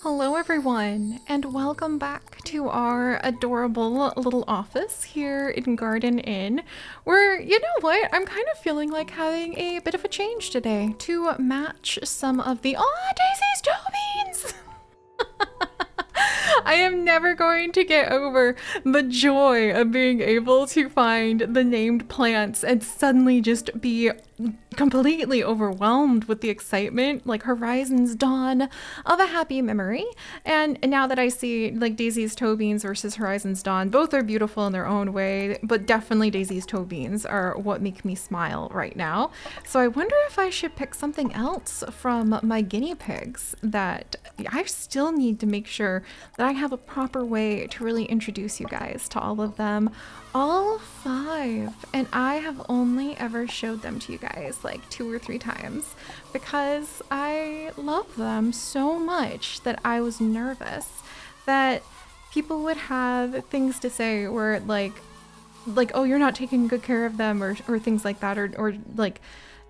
Hello everyone, and welcome back to our adorable little office here in Garden Inn, where, you know what, I'm kind of feeling like having a bit of a change today to match some of the— oh, Daisy's Tobies! I am never going to get over the joy of being able to find the named plants and suddenly just be completely overwhelmed with the excitement, like Horizon's Dawn of a happy memory. And now that I see like Daisy's Toe Beans versus Horizon's Dawn, both are beautiful in their own way, but definitely Daisy's Toe Beans are what make me smile right now. So I wonder if I should pick something else from my guinea pigs that I still need to make sure that I have a proper way to really introduce you guys to all of them. All 5, and I have only ever showed them to you guys like 2 or 3 times because I love them so much that I was nervous that people would have things to say where like oh, you're not taking good care of them, or things like that, or like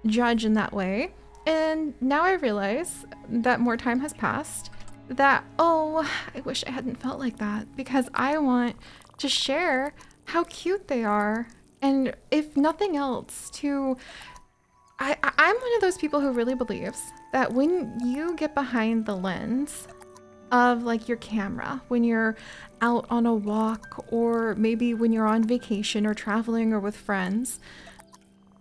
judge in that way. And now I realize that more time has passed that, oh, I wish I hadn't felt like that, because I want to share how cute they are, and if nothing else, I'm one of those people who really believes that when you get behind the lens of like your camera, when you're out on a walk, or maybe when you're on vacation or traveling or with friends,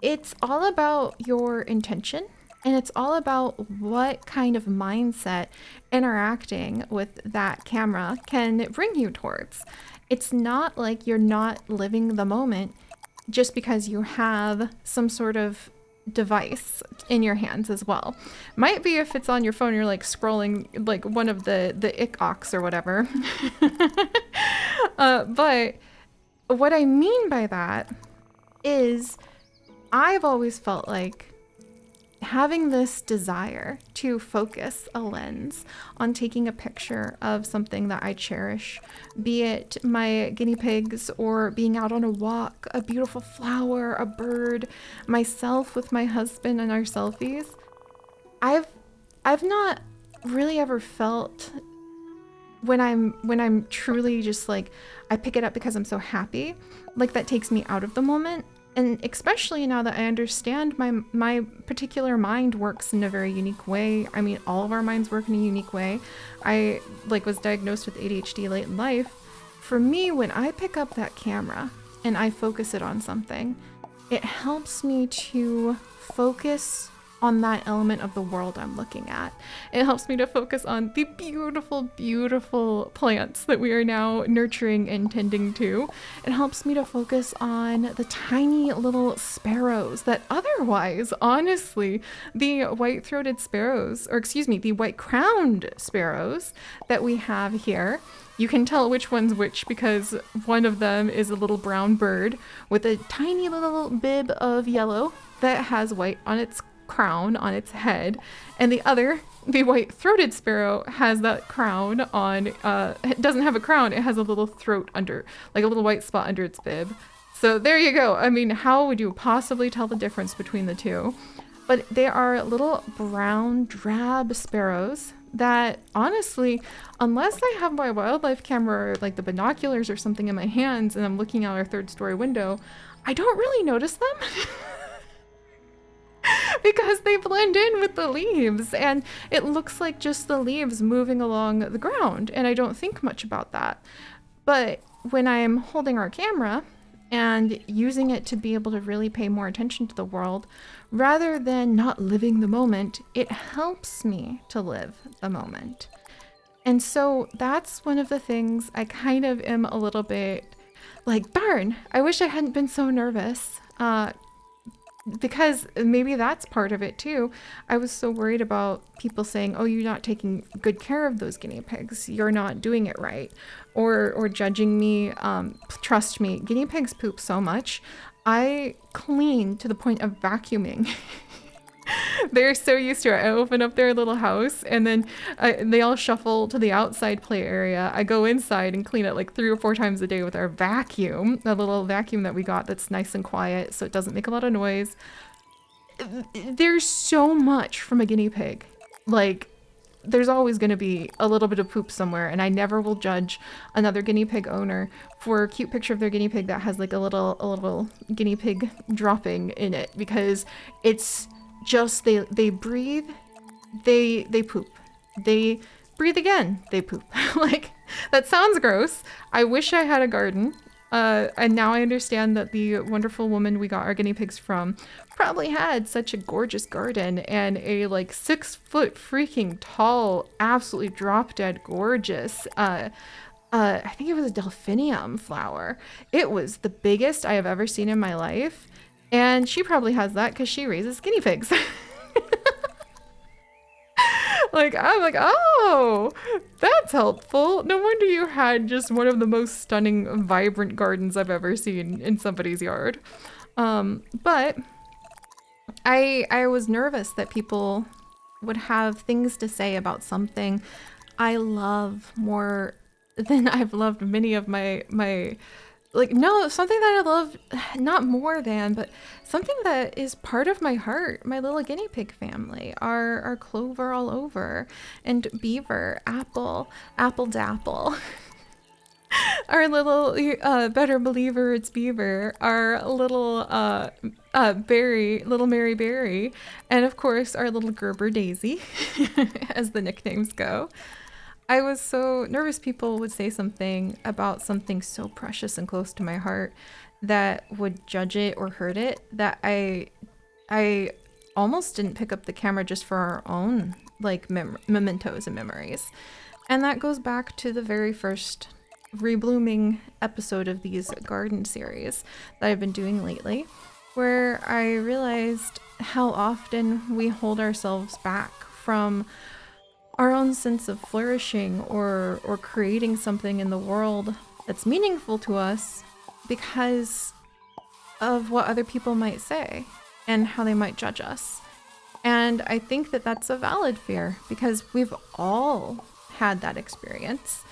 it's all about your intention. And it's all about what kind of mindset interacting with that camera can bring you towards. It's not like you're not living the moment just because you have some sort of device in your hands as well. Might be if it's on your phone, you're like scrolling like one of the icocs or whatever. But what I mean by that is I've always felt like having this desire to focus a lens on taking a picture of something that I cherish, be it my guinea pigs, or being out on a walk, a beautiful flower, a bird, myself with my husband and our selfies. I've not really ever felt when I'm truly just like, I pick it up because I'm so happy, like that takes me out of the moment. And especially now that I understand my particular mind works in a very unique way. I mean, all of our minds work in a unique way. I like was diagnosed with ADHD late in life. For me, when I pick up that camera and I focus it on something, it helps me to focus on that element of the world I'm looking at. It helps me to focus on the beautiful, beautiful plants that we are now nurturing and tending to. It helps me to focus on the tiny little sparrows that otherwise, honestly, the white-throated sparrows, or excuse me, the white-crowned sparrows that we have here, you can tell which one's which because one of them is a little brown bird with a tiny little bib of yellow that has white on its crown on its head, and the other, the white-throated sparrow, has that crown on, it doesn't have a crown, it has a little throat under, like a little white spot under its bib. So there you go. I mean, how would you possibly tell the difference between the two? But they are little brown drab sparrows that honestly, unless I have my wildlife camera or like the binoculars or something in my hands and I'm looking out our 3rd-story window, I don't really notice them. Because they blend in with the leaves and it looks like just the leaves moving along the ground, and I don't think much about that. But when I'm holding our camera and using it to be able to really pay more attention to the world rather than not living the moment, it helps me to live the moment. And so that's one of the things I kind of am a little bit like, darn, I wish I hadn't been so nervous. Because maybe that's part of it too. I was so worried about people saying, oh, you're not taking good care of those guinea pigs, you're not doing it right, or judging me. Trust me, guinea pigs poop so much. I clean to the point of vacuuming. They're so used to it. I open up their little house and then they all shuffle to the outside play area. I go inside and clean it like 3 or 4 times a day with our vacuum, the little vacuum that we got that's nice and quiet so it doesn't make a lot of noise. There's so much from a guinea pig. Like, there's always going to be a little bit of poop somewhere, and I never will judge another guinea pig owner for a cute picture of their guinea pig that has like a little guinea pig dropping in it, because it's just they breathe, they poop, they breathe again, they poop. Like, that sounds gross. I wish I had a garden. And now I understand that the wonderful woman we got our guinea pigs from probably had such a gorgeous garden and a like 6-foot freaking tall, absolutely drop dead gorgeous, I think it was a delphinium flower. It was the biggest I have ever seen in my life. And she probably has that because she raises guinea pigs. Like, I'm like, oh, that's helpful. No wonder you had just one of the most stunning, vibrant gardens I've ever seen in somebody's yard. But I was nervous that people would have things to say about something I love more than I've loved many of my like, no, something that I love, not more than, but something that is part of my heart, my little guinea pig family, our Clover all over, and Beaver, Apple Dapple, our little, better believer it's Beaver, our little, Berry, little Mary Berry, and of course our little Gerber Daisy, as the nicknames go. I was so nervous people would say something about something so precious and close to my heart that would judge it or hurt it, that I almost didn't pick up the camera just for our own like mementos and memories. And that goes back to the very first reblooming episode of these garden series that I've been doing lately, where I realized how often we hold ourselves back from our own sense of flourishing or creating something in the world that's meaningful to us because of what other people might say and how they might judge us. And I think that that's a valid fear because we've all had that experience.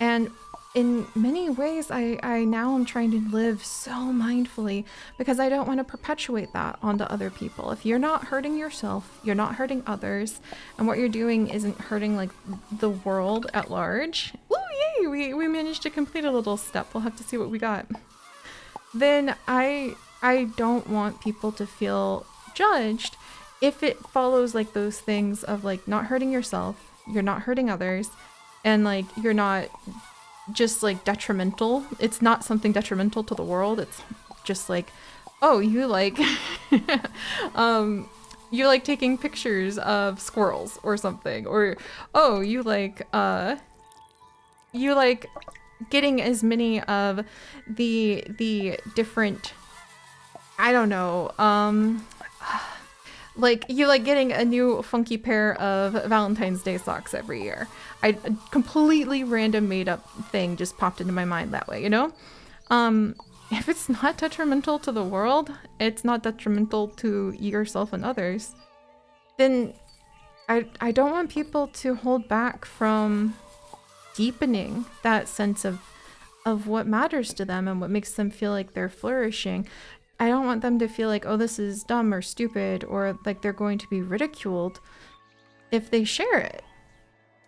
And in many ways, I now am trying to live so mindfully because I don't want to perpetuate that onto other people. If you're not hurting yourself, you're not hurting others, and what you're doing isn't hurting like the world at large. Ooh, yay! We managed to complete a little step. We'll have to see what we got. Then I don't want people to feel judged if it follows like those things of like not hurting yourself, you're not hurting others, and like you're not just like detrimental. It's not something detrimental to the world. It's just like, oh, you like you like taking pictures of squirrels or something, or oh, you like getting as many of the different, I don't know, like you like getting a new funky pair of Valentine's Day socks every year. A completely random made up thing just popped into my mind that way, you know? If it's not detrimental to the world, it's not detrimental to yourself and others, then I don't want people to hold back from deepening that sense of what matters to them and what makes them feel like they're flourishing. I don't want them to feel like, oh, this is dumb or stupid, or like they're going to be ridiculed if they share it.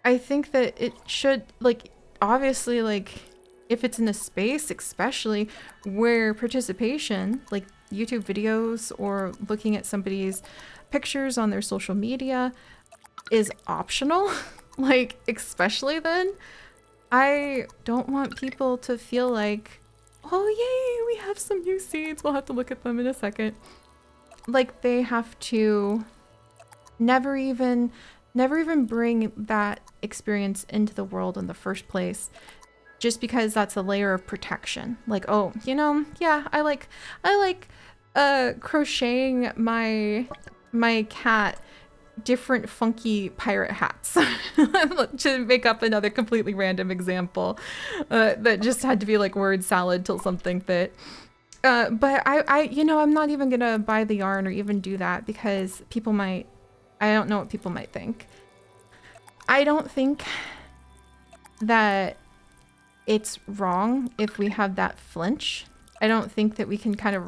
I think that it should, like, obviously, like, if it's in a space, especially where participation, like YouTube videos or looking at somebody's pictures on their social media, is optional, like, especially then, I don't want people to feel like, oh yay, we have some new seeds, we'll have to look at them in a second. Like they have to never even bring that experience into the world in the first place, just because that's a layer of protection. Like, oh, you know, yeah, I like crocheting my cat different funky pirate hats to make up another completely random example that just had to be like word salad till something fit. But I you know, I'm not even gonna buy the yarn or even do that because I don't know what people might think. I don't think that it's wrong if we have that flinch. I don't think that we can kind of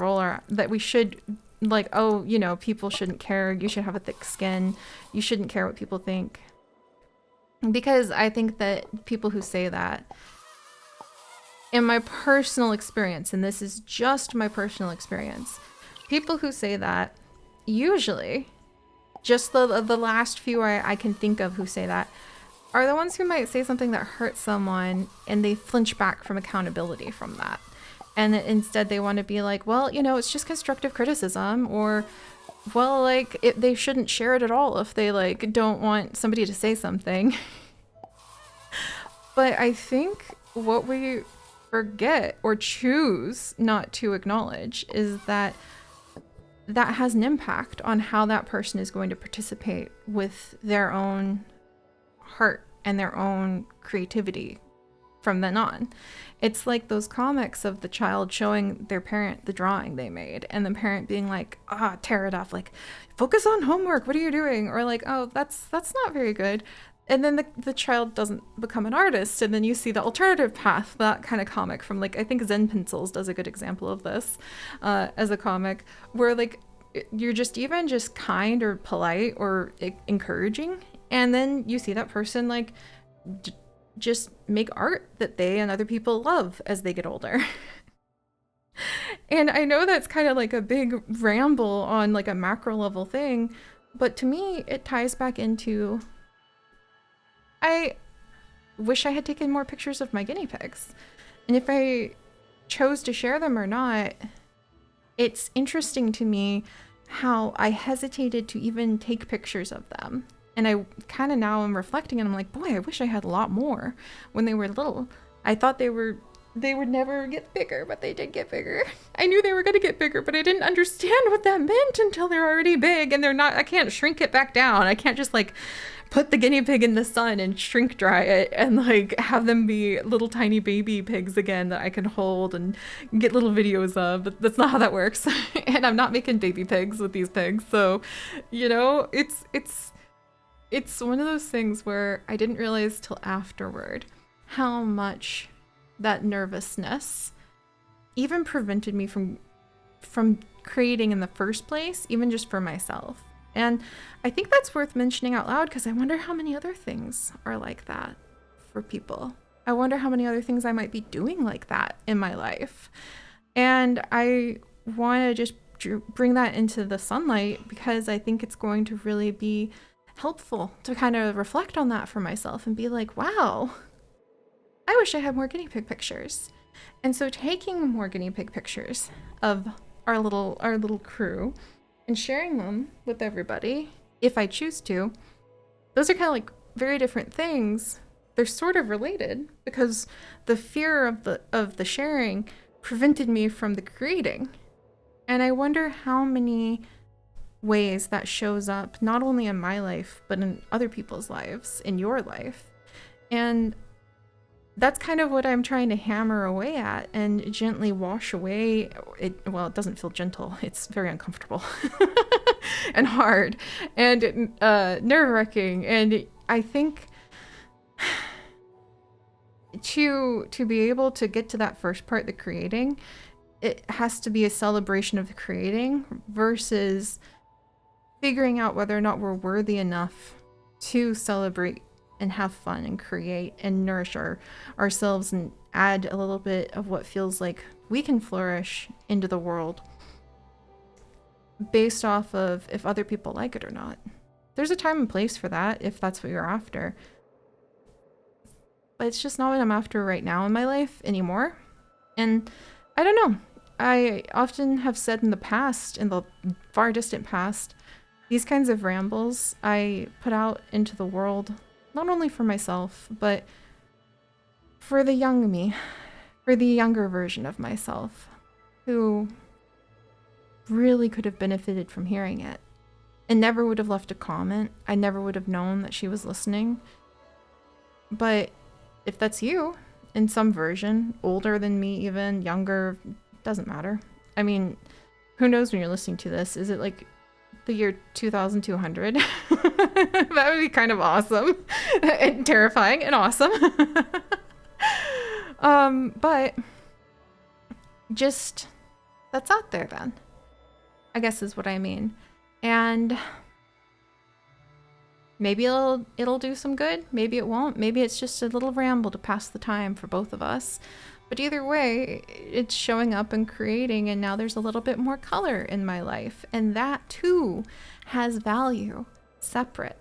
that we should, like, oh, you know, people shouldn't care. You should have a thick skin. You shouldn't care what people think. Because I think that people who say that, in my personal experience, and this is just my personal experience, people who say that, usually, just the last few I can think of who say that, are the ones who might say something that hurts someone and they flinch back from accountability from that. And instead they want to be like, well, you know, it's just constructive criticism, or, well, like, they shouldn't share it at all if they, like, don't want somebody to say something. But I think what we forget or choose not to acknowledge is that that has an impact on how that person is going to participate with their own heart and their own creativity from then on. It's like those comics of the child showing their parent the drawing they made, and the parent being like, tear it off, like, focus on homework, what are you doing? Or like, oh, that's not very good. And then the child doesn't become an artist, and then you see the alternative path, that kind of comic from, like, I think Zen Pencils does a good example of this as a comic, where, like, you're just even just kind or polite or encouraging, and then you see that person, like, just make art that they and other people love as they get older. And I know that's kind of like a big ramble on, like, a macro level thing, but to me it ties back into, I wish I had taken more pictures of my guinea pigs. And if I chose to share them or not, it's interesting to me how I hesitated to even take pictures of them. And I kind of now am reflecting and I'm like, boy, I wish I had a lot more when they were little. I thought they would never get bigger, but they did get bigger. I knew they were going to get bigger, but I didn't understand what that meant until they're already big and I can't shrink it back down. I can't just, like, put the guinea pig in the sun and shrink dry it and, like, have them be little tiny baby pigs again that I can hold and get little videos of. But that's not how that works. And I'm not making baby pigs with these pigs. So, you know, it's one of those things where I didn't realize till afterward how much that nervousness even prevented me from creating in the first place, even just for myself. And I think that's worth mentioning out loud, because I wonder how many other things are like that for people. I wonder how many other things I might be doing like that in my life. And I want to just bring that into the sunlight, because I think it's going to really be helpful to kind of reflect on that for myself and be like, wow, I wish I had more guinea pig pictures. And so taking more guinea pig pictures of our little crew and sharing them with everybody, if I choose to, those are kind of like very different things. They're sort of related, because the fear of the sharing prevented me from the creating. And I wonder how many ways that shows up, not only in my life, but in other people's lives, in your life. And that's kind of what I'm trying to hammer away at and gently wash away. It doesn't feel gentle. It's very uncomfortable and hard and nerve-wracking. And I think to be able to get to that first part, the creating, it has to be a celebration of the creating versus figuring out whether or not we're worthy enough to celebrate and have fun and create and nourish ourselves and add a little bit of what feels like we can flourish into the world based off of if other people like it or not. There's a time and place for that if that's what you're after. But it's just not what I'm after right now in my life anymore. And I don't know. I often have said in the past, in the far distant past, these kinds of rambles I put out into the world, not only for myself, but for the young me, for the younger version of myself, who really could have benefited from hearing it and never would have left a comment. I never would have known that she was listening. But if that's you, in some version, older than me even, younger, doesn't matter. I mean, who knows when you're listening to this? Is it like the year 2200? That would be kind of awesome and terrifying and awesome. But just that's out there then, I guess is what I mean. And Maybe it'll do some good, maybe it won't. Maybe it's just a little ramble to pass the time for both of us. But either way, it's showing up and creating, and now there's a little bit more color in my life. And that too has value, separate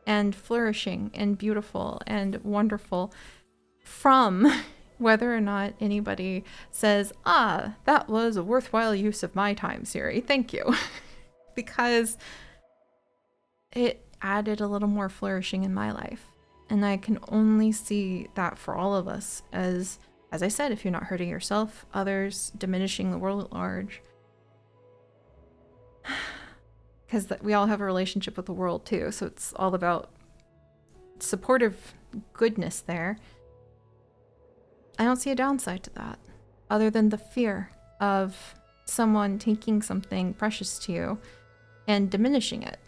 and flourishing and beautiful and wonderful from whether or not anybody says, that was a worthwhile use of my time, Seri. Thank you. Because it added a little more flourishing in my life. And I can only see that for all of us as I said, if you're not hurting yourself, others, diminishing the world at large. Because we all have a relationship with the world too. So it's all about supportive goodness there. I don't see a downside to that other than the fear of someone taking something precious to you and diminishing it.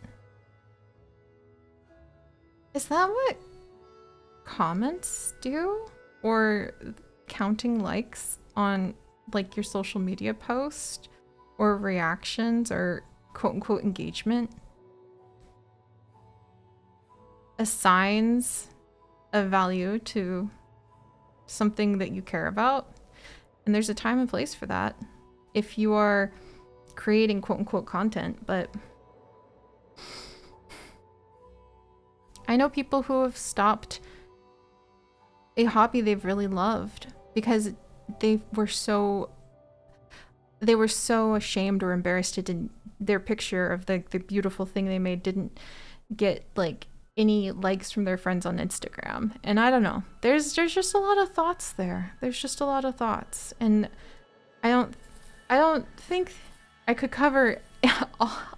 Is that what comments do? Or counting likes on like your social media post or reactions or quote unquote engagement assigns a value to something that you care about? And there's a time and place for that if you are creating quote unquote content. But I know people who have stopped a hobby they've really loved because they were so ashamed or embarrassed their picture of the beautiful thing they made didn't get like any likes from their friends on Instagram. And I don't know, there's just a lot of thoughts there. There's just a lot of thoughts, and I don't think I could cover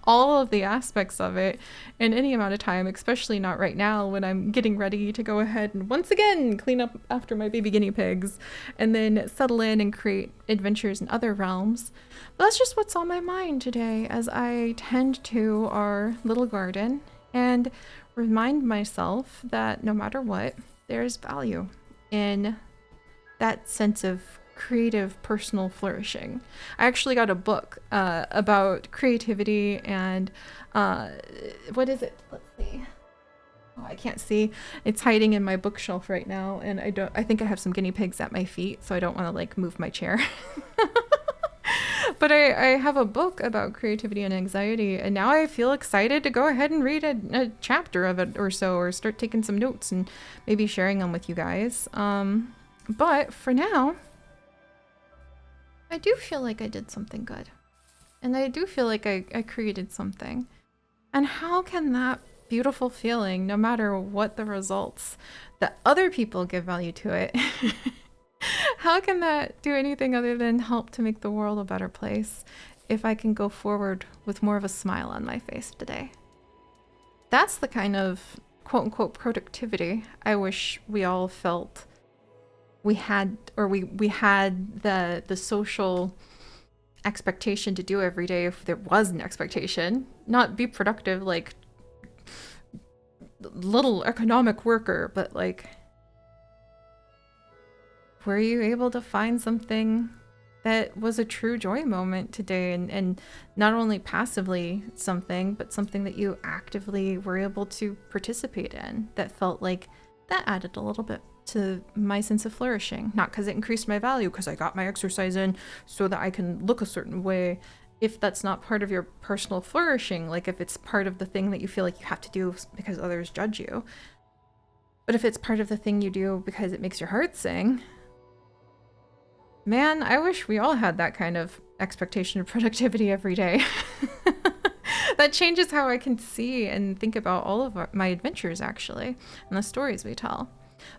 all of the aspects of it in any amount of time, especially not right now when I'm getting ready to go ahead and once again clean up after my baby guinea pigs and then settle in and create adventures in other realms. But that's just what's on my mind today as I tend to our little garden and remind myself that no matter what, there's value in that sense of creative personal flourishing. I actually got a book about creativity and what is it? Let's see. Oh, I can't see. It's hiding in my bookshelf right now, and I think I have some guinea pigs at my feet, so I don't want to like move my chair. But I have a book about creativity and anxiety, and now I feel excited to go ahead and read a chapter of it or so, or start taking some notes and maybe sharing them with you guys. But for now, I do feel like I did something good. And I do feel like I created something. And how can that beautiful feeling, no matter what the results, that other people give value to it, how can that do anything other than help to make the world a better place if I can go forward with more of a smile on my face today? That's the kind of quote unquote productivity I wish we all felt we had, or we had the social expectation to do every day, if there was an expectation. Not be productive like little economic worker, but like, were you able to find something that was a true joy moment today, and not only passively something, but something that you actively were able to participate in that felt like that added a little bit to my sense of flourishing? Not because it increased my value, because I got my exercise in so that I can look a certain way. If that's not part of your personal flourishing, like if it's part of the thing that you feel like you have to do because others judge you, but if it's part of the thing you do because it makes your heart sing, man, I wish we all had that kind of expectation of productivity every day. That changes how I can see and think about all of my adventures, actually, and the stories we tell.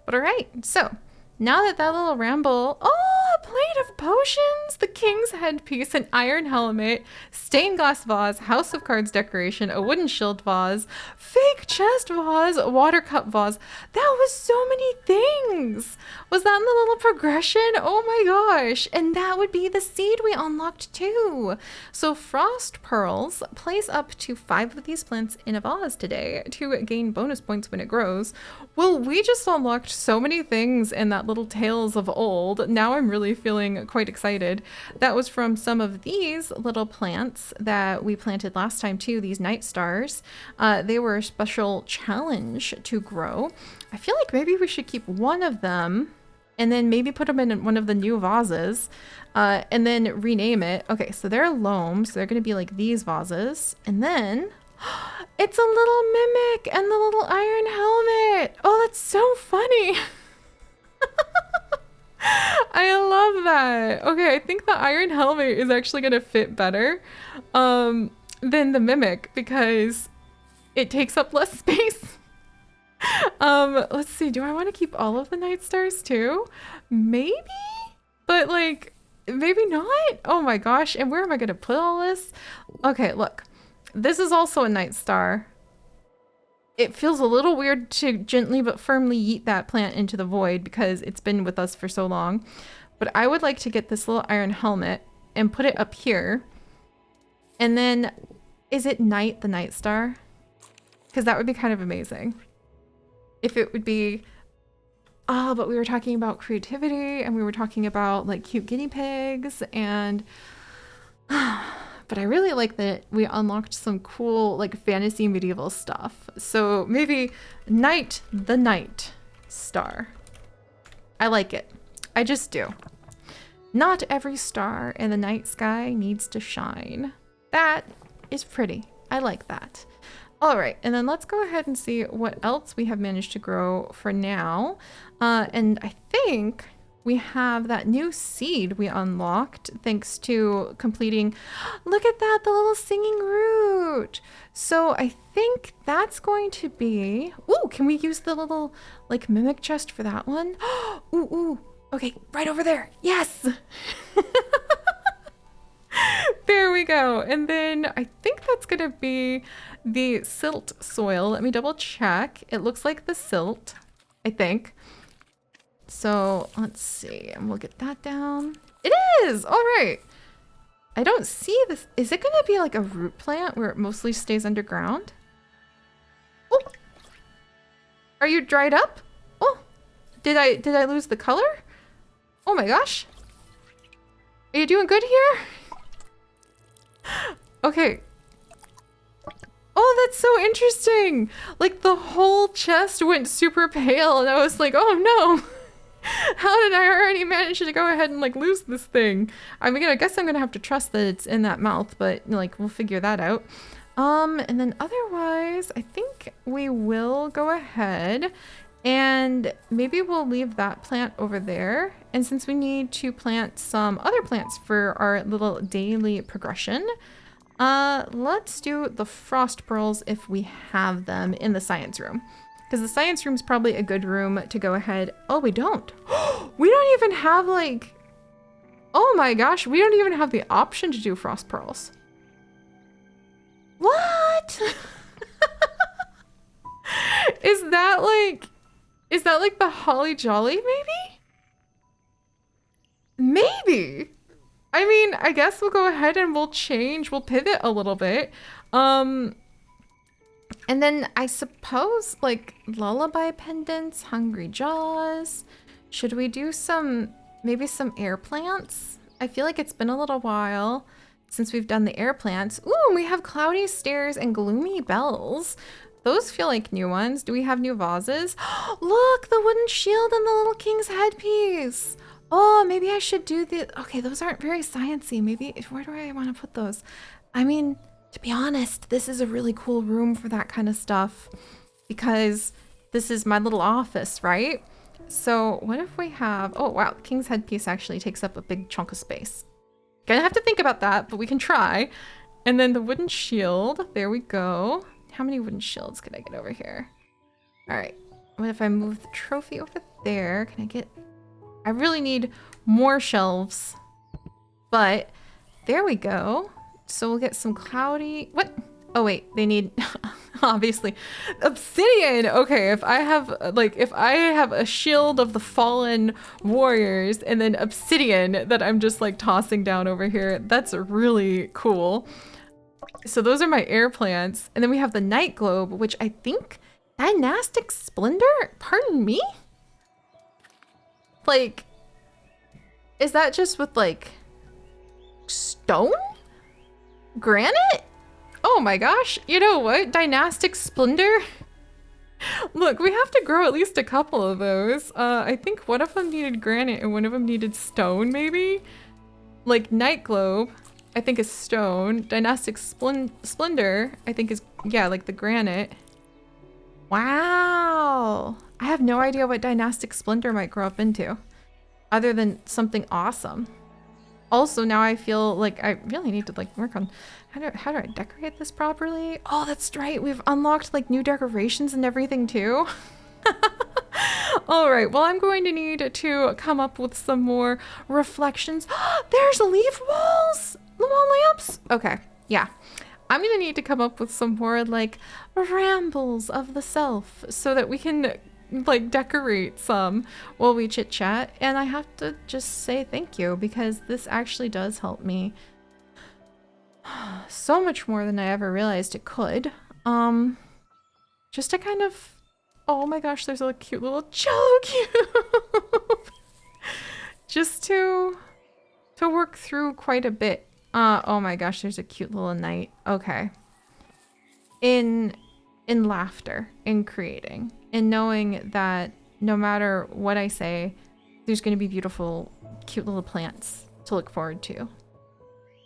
But all right, so now that little ramble, a plate of potions, the king's headpiece, an iron helmet, stained glass vase, house of cards decoration, a wooden shield vase, fake chest vase, a water cup vase. That was so many things. Was that in the little progression? Oh my gosh. And that would be the seed we unlocked too. So frost pearls, place up to 5 of these plants in a vase today to gain bonus points when it grows. Well, we just unlocked so many things in that little Tales of Old. Now I'm really really feeling quite excited. That was from some of these little plants that we planted last time too, these night stars. They were a special challenge to grow. I feel like maybe we should keep one of them and then maybe put them in one of the new vases and then rename it. Okay, so they're loam, so they're gonna be like these vases. And then it's a little mimic and the little iron helmet. Oh, that's so funny. I love that. Okay, I think the iron helmet is actually gonna fit better than the mimic because it takes up less space. Let's see, do I want to keep all of the night stars too? Maybe, but like maybe not. Oh my gosh, and where am I gonna put all this? Okay, look, this is also a night star. It feels a little weird to gently but firmly yeet that plant into the void because it's been with us for so long. But I would like to get this little iron helmet and put it up here. And then, is it night, the night star? Because that would be kind of amazing. If it would be, oh, but we were talking about creativity and we were talking about like cute guinea pigs and but I really like that we unlocked some cool like fantasy medieval stuff. So maybe night, the night star. I like it. I just do. Not every star in the night sky needs to shine. That is pretty. I like that. All right, and then let's go ahead and see what else we have managed to grow for now. And I think we have that new seed we unlocked thanks to completing, look at that, the little singing root. So I think that's going to be, ooh, can we use the little like mimic chest for that one? Ooh, ooh, okay, right over there, yes. There we go. And then I think that's gonna be the silt soil. Let me double check. It looks like the silt, I think. So let's see, and we'll get that down. It is! All right. I don't see this. Is it gonna be like a root plant where it mostly stays underground? Oh! Are you dried up? Oh! Did I lose the color? Oh my gosh. Are you doing good here? Okay. Oh, that's so interesting. Like the whole chest went super pale and I was like, oh no. How did I already manage to go ahead and like lose this thing? I mean, I guess I'm gonna have to trust that it's in that mouth, but like we'll figure that out. And then otherwise, I think we will go ahead and maybe we'll leave that plant over there. And since we need to plant some other plants for our little daily progression, let's do the frost pearls if we have them in the science room. Because the science room is probably a good room to go ahead. Oh, we don't. We don't even have like, oh my gosh, we don't even have the option to do frost pearls. What? Is that like the Holly Jolly maybe? Maybe. I mean, I guess we'll go ahead and we'll pivot a little bit. And then I suppose like lullaby pendants, hungry jaws. Should we do maybe some air plants? I feel like it's been a little while since we've done the air plants. Ooh, we have cloudy stairs and gloomy bells. Those feel like new ones. Do we have new vases? Look, the wooden shield and the little king's headpiece. Oh, maybe I should do okay, those aren't very sciencey. Maybe, where do I want to put those? I mean, to be honest, this is a really cool room for that kind of stuff because this is my little office, right? So what if we have, oh wow, the king's headpiece actually takes up a big chunk of space. Gonna have to think about that, but we can try. And then the wooden shield, there we go. How many wooden shields could I get over here? All right, what if I move the trophy over there? I really need more shelves, but there we go. So we'll get some cloudy, what? Oh wait, they need, obviously, obsidian. Okay, if I have a shield of the fallen warriors and then obsidian that I'm just like tossing down over here, that's really cool. So those are my air plants. And then we have the night globe, which I think, dynastic splendor, pardon me? Like, Is that just with like stone? Granite? Oh my gosh. You know what? Dynastic Splendor? Look, we have to grow at least a couple of those. I think one of them needed granite and one of them needed stone, maybe? Like Night Globe, I think is stone. Dynastic Splendor, I think is, yeah, like the granite. Wow. I have no idea what Dynastic Splendor might grow up into, other than something awesome. Also, now I feel like I really need to like work on how do I decorate this properly? Oh, that's right. We've unlocked like new decorations and everything too. All right, well, I'm going to need to come up with some more reflections. There's leaf walls, wall lamps. Okay, yeah. I'm gonna need to come up with some more like rambles of the self so that we can like decorate some while we chit chat. And I have to just say thank you because this actually does help me so much more than I ever realized it could. Just to kind of, oh my gosh, there's a cute little cello cube. Just to work through quite a bit. Oh my gosh, there's a cute little knight. Okay. In laughter, in creating, in knowing that no matter what I say, there's going to be beautiful, cute little plants to look forward to.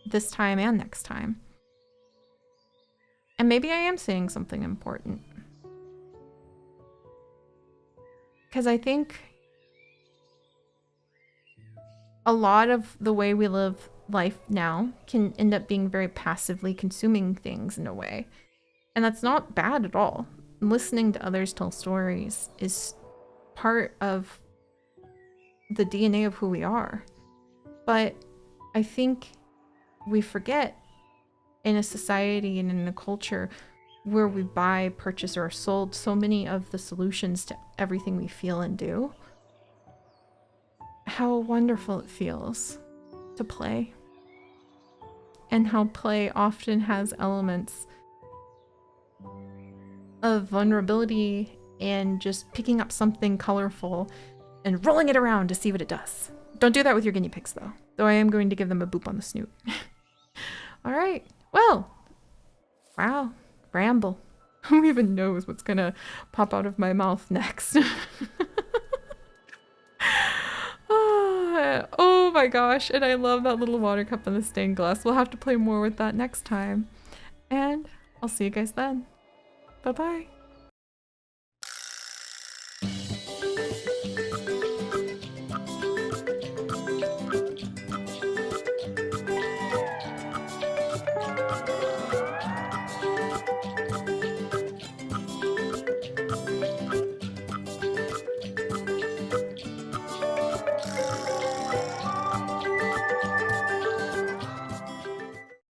This time and next time. And maybe I am saying something important. Because I think a lot of the way we live life now can end up being very passively consuming things in a way. And that's not bad at all. Listening to others tell stories is part of the DNA of who we are. But I think we forget in a society and in a culture where we buy, purchase, or are sold so many of the solutions to everything we feel and do, how wonderful it feels to play. And how play often has elements of vulnerability and just picking up something colorful and rolling it around to see what it does. Don't do that with your guinea pigs though I am going to give them a boop on the snoot. All right, well, wow, ramble. Who even knows what's gonna pop out of my mouth next? Oh my gosh, and I love that little water cup and the stained glass. We'll have to play more with that next time. And I'll see you guys then. Bye-bye.